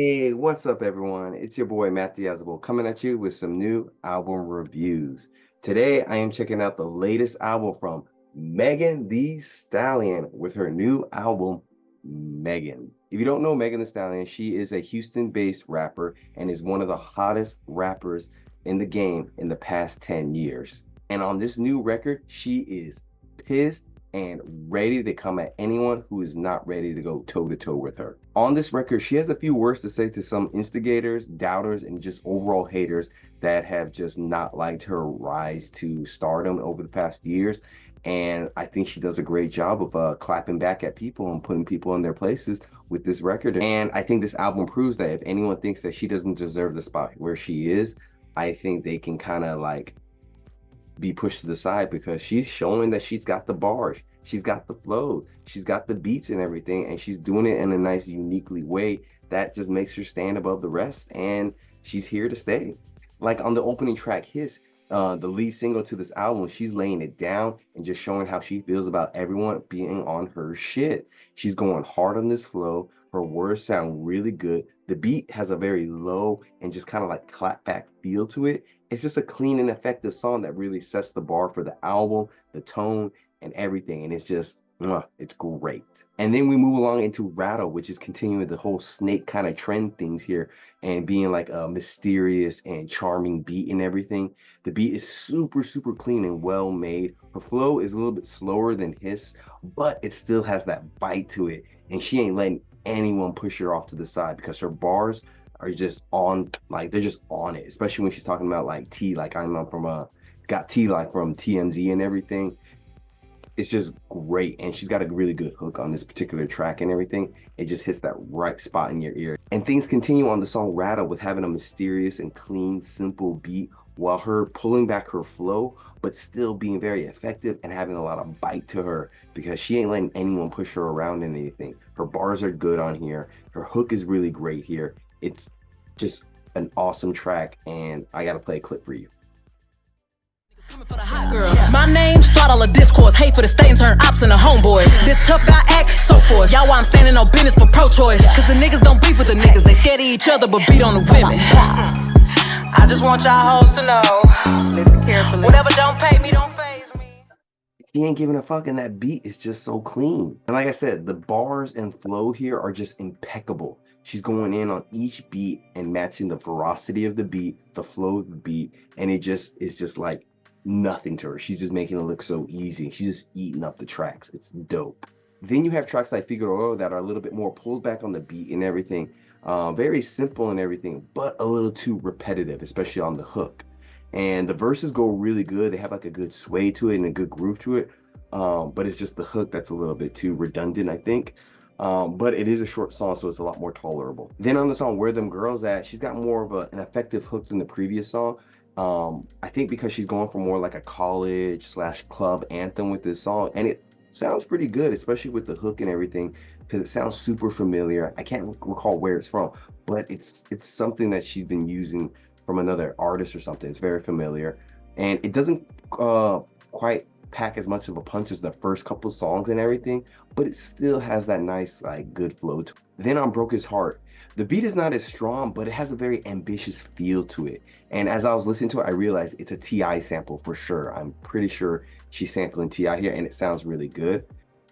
Hey, what's up, everyone? It's your boy Matthew Azable coming at you with some new album reviews. Today, I am checking out the latest album from Megan Thee Stallion with her new album, Megan. If you don't know Megan Thee Stallion, she is a Houston-based rapper and is one of the hottest rappers in the game in the past 10 years. And on this new record, she is pissed and ready to come at anyone who is not ready to go toe to toe with her. On this record, she has a few words to say to some instigators, doubters, and just overall haters that have just not liked her rise to stardom over the past years. And I think she does a great job of clapping back at people and putting people in their places with this record. And I think this album proves that if anyone thinks that she doesn't deserve the spot where she is, I think they can kind of like be pushed to the side because she's showing that she's got the bars, she's got the flow, she's got the beats and everything, and she's doing it in a nice, uniquely way that just makes her stand above the rest. And she's here to stay. Like on the opening track, His, the lead single to this album, she's laying it down and just showing how she feels about everyone being on her shit. She's going hard on this flow. Her words sound really good. The beat has a very low and just kind of like clap back feel to it. It's just a clean and effective song that really sets the bar for the album, the tone, and everything. And it's just, it's great. And then we move along into Rattle, which is continuing the whole snake kind of trend things here and being like a mysterious and charming beat and everything. The beat is super, super clean and well made. Her flow is a little bit slower than his, but it still has that bite to it. And she ain't letting anyone push her off to the side because her bars are just on, like they're just on it, especially when she's talking about like T, like I'm from got T like from TMZ and everything. It's just great, and she's got a really good hook on this particular track and everything. It just hits that right spot in your ear. And things continue on the song Rattle with having a mysterious and clean, simple beat while her pulling back her flow, but still being very effective and having a lot of bite to her because she ain't letting anyone push her around in anything. Her bars are good on here. Her hook is really great here. It's just an awesome track, and I gotta play a clip for you. Coming for the hot girl. My name start all the discourse. Hate for the state and turn ops into homeboys. This tough guy act so forth. Y'all why I'm standing on business for pro-choice. Cause the niggas don't beef with the niggas. They scared of each other but beat on the women. I just want y'all hoes to know. Listen carefully. Whatever don't pay me, don't faze me. She ain't giving a fuck, and that beat is just so clean. And like I said, the bars and flow here are just impeccable. She's going in on each beat and matching the ferocity of the beat, the flow of the beat, and it just is just like nothing to her. She's just making it look so easy. She's just eating up the tracks. It's dope. Then you have tracks like Figueroa that are a little bit more pulled back on the beat and everything. Very simple and everything, but a little too repetitive, especially on the hook. And the verses go really good. They have like a good sway to it and a good groove to it. But it's just the hook that's a little bit too redundant, I think. But it is a short song, so it's a lot more tolerable. Then on the song Where Them Girls At, she's got more of an effective hook than the previous song. I think because she's going for more like a college slash club anthem with this song, and it sounds pretty good, especially with the hook and everything, because it sounds super familiar. I can't recall where it's from, but it's something that she's been using from another artist or something. It's very familiar, and it doesn't quite pack as much of a punch as the first couple songs and everything, but it still has that nice like good flow to it. Then on Broke His Heart, the beat is not as strong, but it has a very ambitious feel to it. And as I was listening to it, I realized it's a Ti sample for sure. I'm pretty sure she's sampling Ti here, and it sounds really good.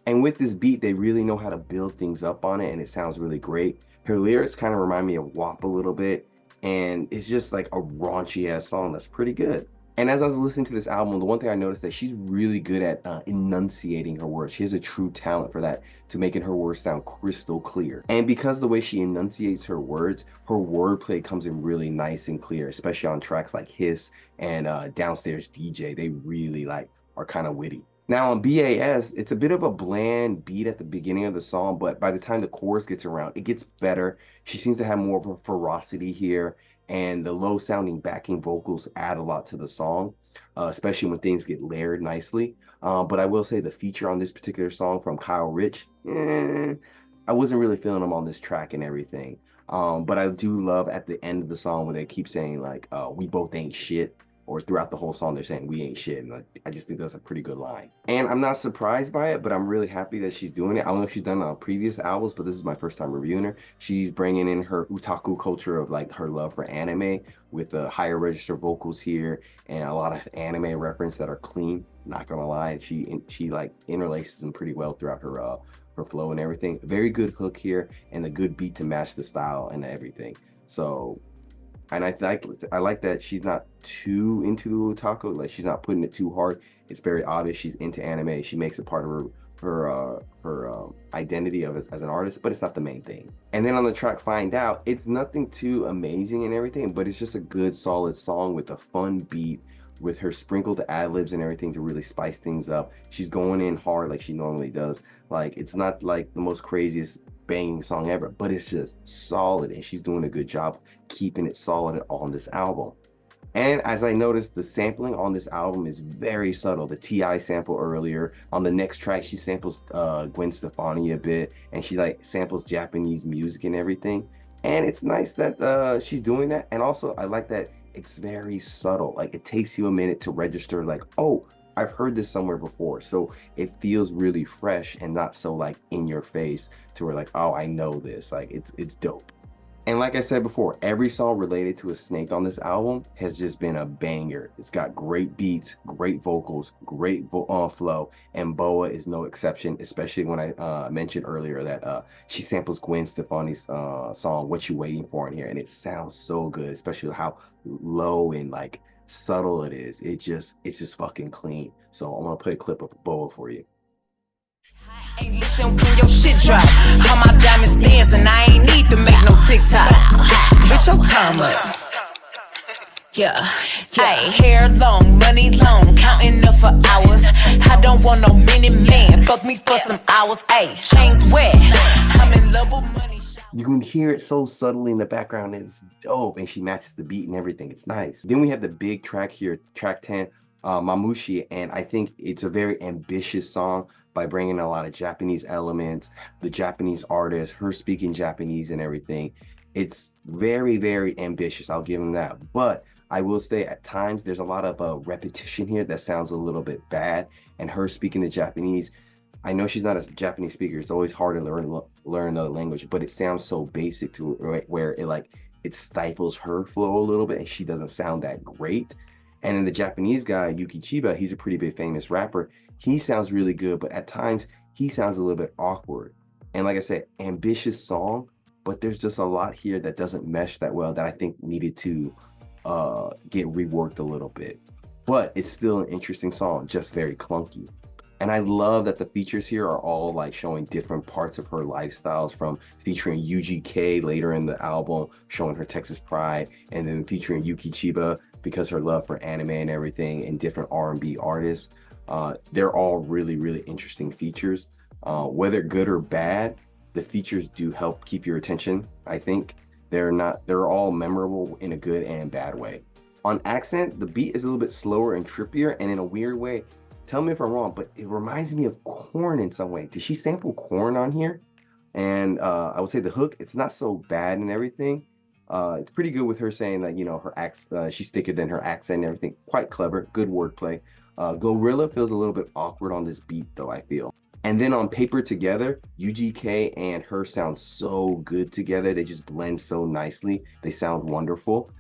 And with this beat, they really know how to build things up on it, and it sounds really great. Her lyrics kind of remind me of WAP a little bit, and it's just like a raunchy ass song that's pretty good. And as I was listening to this album, the one thing I noticed that she's really good at enunciating her words. She has a true talent for that, to making her words sound crystal clear. And because the way she enunciates her words, her wordplay comes in really nice and clear, especially on tracks like Hiss and Downstairs DJ. They really like are kind of witty. Now on BAS, it's a bit of a bland beat at the beginning of the song, but by the time the chorus gets around, it gets better. She seems to have more of a ferocity here, and the low sounding backing vocals add a lot to the song, especially when things get layered nicely. But I will say the feature on this particular song from Kyle Rich, I wasn't really feeling him on this track and everything. But I do love at the end of the song where they keep saying like, "We both ain't shit." or throughout the whole song, they're saying we ain't shit. And like, I just think that's a pretty good line. And I'm not surprised by it, but I'm really happy that she's doing it. I don't know if she's done it on previous albums, but this is my first time reviewing her. She's bringing in her otaku culture of like her love for anime with the higher register vocals here and a lot of anime reference that are clean. Not gonna lie, she like interlaces them pretty well throughout her flow and everything. Very good hook here and a good beat to match the style and everything. So, and I like that she's not too into the otaku. Like she's not putting it too hard. It's very obvious she's into anime. She makes it part of her identity of as an artist, but it's not the main thing. And then on the track Find Out, it's nothing too amazing and everything, but it's just a good solid song with a fun beat with her sprinkled ad-libs and everything to really spice things up. She's going in hard like she normally does. Like it's not like the most craziest banging song ever, but it's just solid and she's doing a good job keeping it solid on this album. And as I noticed, the sampling on this album is very subtle. The T.I. sample earlier. On the next track, she samples Gwen Stefani a bit, and she like samples Japanese music and everything. And it's nice that she's doing that. And also, I like that it's very subtle. Like it takes you a minute to register, like, oh, I've heard this somewhere before. So it feels really fresh and not so like in your face to where like, oh, I know this. Like it's dope. And like I said before, every song related to a snake on this album has just been a banger. It's got great beats, great vocals, great flow, and Boa is no exception, especially when I mentioned earlier that she samples Gwen Stefani's song, What You Waiting For in here, and it sounds so good, especially how low and like subtle it is. It's just fucking clean. So I'm gonna play a clip of Boa for you. Ain't listen when your shit drop. How my diamonds dance and I ain't need to make no TikTok. Bitch, your time up. Yeah. Hey, hair long, money long, counting up for hours. I don't want no mini man. Fuck me for some hours. Hey, chains wet. I'm in love with money. You can hear it so subtly in the background, and it's dope, and she matches the beat and everything. It's nice. Then we have the big track here, track 10, Mamushi, and I think it's a very ambitious song by bringing a lot of Japanese elements, the Japanese artist, her speaking Japanese and everything. It's very, very ambitious. I'll give him that. But I will say at times there's a lot of repetition here that sounds a little bit bad, and her speaking the Japanese. I know she's not a Japanese speaker. It's always hard to learn another language, but it sounds so basic to where it stifles her flow a little bit, and she doesn't sound that great. And then the Japanese guy, Yuki Chiba, he's a pretty big famous rapper. He sounds really good, but at times he sounds a little bit awkward. And like I said, ambitious song, but there's just a lot here that doesn't mesh that well that I think needed to get reworked a little bit. But it's still an interesting song, just very clunky. And I love that the features here are all like showing different parts of her lifestyles, from featuring UGK later in the album, showing her Texas pride, and then featuring Yuki Chiba because her love for anime and everything, and different R&B artists. They're all really, really interesting features. Whether good or bad, the features do help keep your attention. I think they're all memorable in a good and bad way. On accent, the beat is a little bit slower and trippier, and in a weird way, tell me if I'm wrong, but it reminds me of Korn in some way. Did she sample Korn on here? And I would say the hook, it's not so bad and everything. It's pretty good with her saying that, her she's thicker than her accent and everything. Quite clever, good wordplay. Glorilla feels a little bit awkward on this beat though, I feel. And then on paper together, UGK and her sound so good together. They just blend so nicely. They sound wonderful.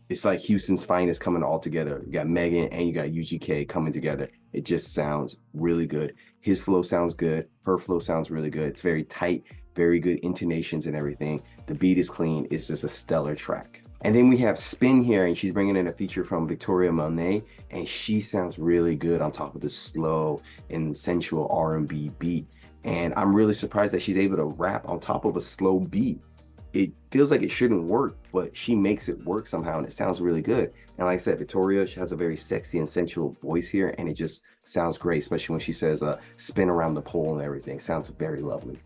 It's like Houston's finest coming all together. You got Megan and you got UGK coming together. It just sounds really good. His flow sounds good. Her flow sounds really good. It's very tight, very good intonations and everything. The beat is clean. It's just a stellar track. And then we have Spin here, and she's bringing in a feature from Victoria Monet, and she sounds really good on top of the slow and sensual R&B beat. And I'm really surprised that she's able to rap on top of a slow beat. It feels like it shouldn't work, but she makes it work somehow, and it sounds really good. And like I said, Victoria, she has a very sexy and sensual voice here, and it just sounds great, especially when she says spin around the pole and everything. Sounds very lovely.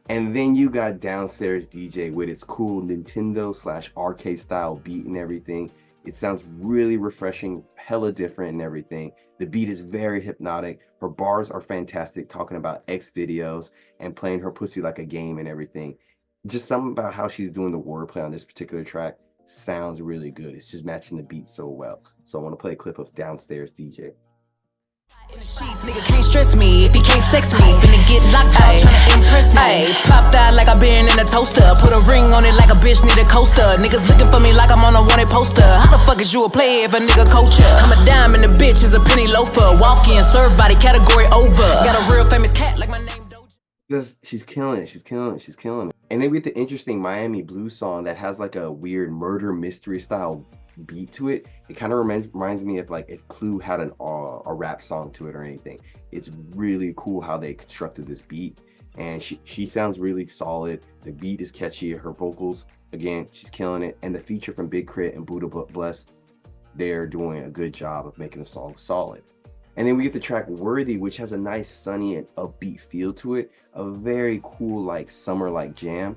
And then you got Downstairs DJ with its cool Nintendo/arcade style beat and everything. It sounds really refreshing, hella different and everything. The beat is very hypnotic. Her bars are fantastic, talking about X videos and playing her pussy like a game and everything. Just something about how she's doing the wordplay on this particular track sounds really good. It's just matching the beat so well. So I want to play a clip of Downstairs DJ. Nigga can't stress me if he can't sex me. Finna get locked out tryna impress me. Ayy, popped out like I been in a toaster. Put a ring on it like a bitch need a coaster. Niggas looking for me like I'm on a wanted poster. How the fuck is you a player if a nigga coach ya? I'm a dime and the bitch is a penny loafer. Walk in, serve body, category over. Got a real famous cat like my name Doja. Because she's killing it. She's killing it. She's killing it. And then we get the interesting Miami blues song that has like a weird murder mystery style beat to it. It kind of reminds me of like if Clue had a rap song to it or anything. It's really cool how they constructed this beat, and she sounds really solid. The beat is catchy. Her vocals, again, she's killing it. And the feature from Big Crit and Buddha Bless, they're doing a good job of making the song solid. And then we get the track Worthy, which has a nice sunny and upbeat feel to it. A very cool like summer like jam.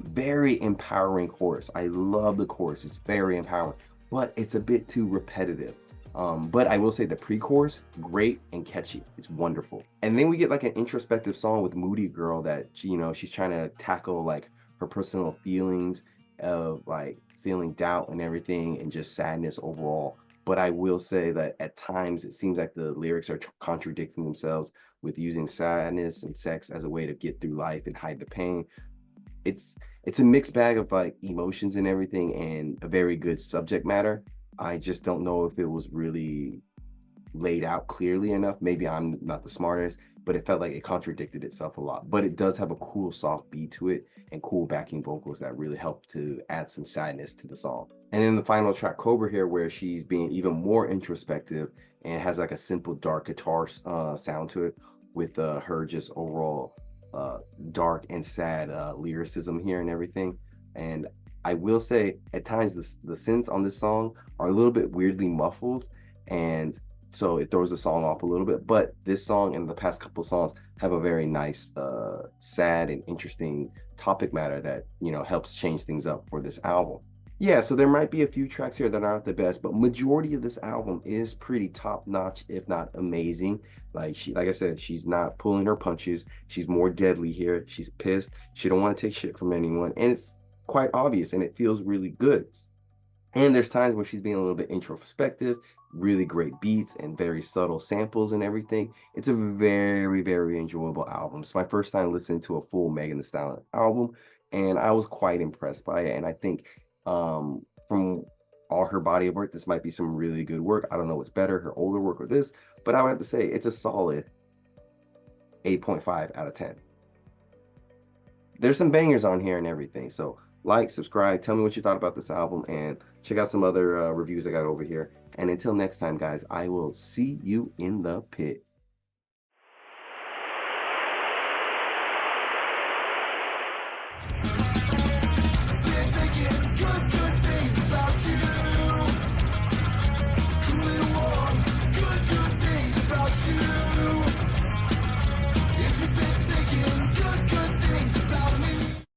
Very empowering chorus. I love the chorus. It's very empowering, but it's a bit too repetitive. But I will say the pre-chorus, great and catchy. It's wonderful. And then we get like an introspective song with Moody Girl that she's trying to tackle like her personal feelings of like feeling doubt and everything and just sadness overall. But I will say that at times it seems like the lyrics are contradicting themselves with using sadness and sex as a way to get through life and hide the pain. It's a mixed bag of like emotions and everything, and a very good subject matter. I just don't know if it was really laid out clearly enough. Maybe I'm not the smartest, but it felt like it contradicted itself a lot. But it does have a cool soft beat to it and cool backing vocals that really help to add some sadness to the song. And then the final track, Cobra here, where she's being even more introspective and has like a simple dark guitar sound to it with her just overall dark and sad lyricism here and everything. And I will say at times the synths on this song are a little bit weirdly muffled, and so it throws the song off a little bit. But this song and the past couple songs have a very nice sad and interesting topic matter that helps change things up for this album. Yeah, so there might be a few tracks here that aren't the best, but majority of this album is pretty top notch, if not amazing. Like I said, she's not pulling her punches. She's more deadly here. She's pissed. She don't want to take shit from anyone, and it's quite obvious, and it feels really good. And there's times where she's being a little bit introspective, really great beats and very subtle samples and everything. It's a very, very enjoyable album. It's my first time listening to a full Megan Thee Stallion album, and I was quite impressed by it. And I think from all her body of work, this might be some really good work. I don't know what's better, her older work or this, but I would have to say it's a solid 8.5 out of 10. There's some bangers on here and everything, so like, subscribe, tell me what you thought about this album, and check out some other reviews I got over here. And until next time, guys, I will see you in the pit.